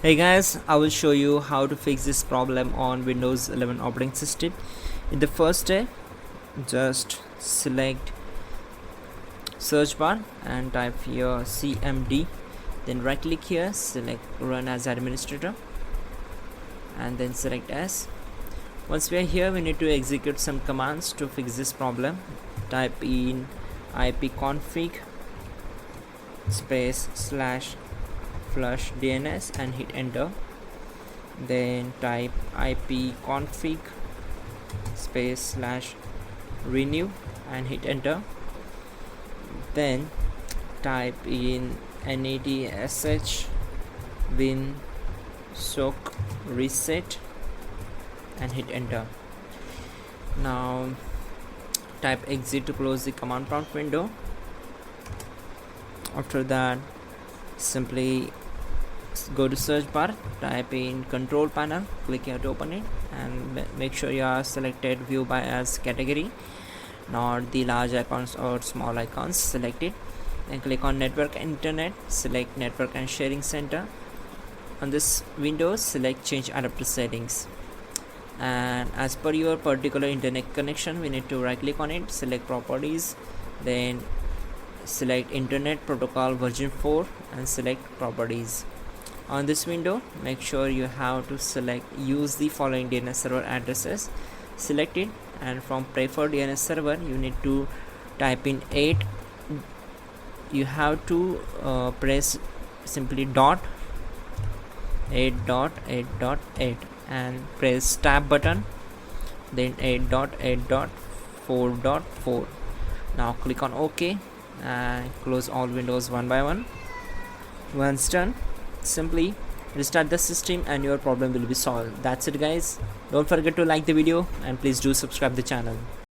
Hey guys, I will show you how to fix this problem on Windows 11 operating system. In the first step, just select search bar and type here CMD, then right click here, select run as administrator and then select as. Once we are here, we need to execute some commands to fix this problem. Type in ipconfig space slash flush DNS and hit enter. Then type ipconfig space slash renew and hit enter. Then type in netsh win sock reset and hit enter. Now type exit to close the command prompt window. After that, simply go to search bar, type in control panel, click here to open it, and make sure you are selected view by as category, not the large icons or small icons. Select it, then click on network and internet, select network and sharing center. On this window, select change adapter settings, and as per your particular internet connection, we need to right click on it, select properties, then select internet protocol version 4 and select properties. On this window, make sure you have to select use the following DNS server addresses. Select it, and from preferred DNS server you need to type in 8. You have to press simply dot 8.8.8 and press tab button, then 8.8.4.4. now click on OK and close all windows one by one. Once done, simply restart the system and your problem will be solved. That's it guys. Don't forget to like the video and please do subscribe the channel.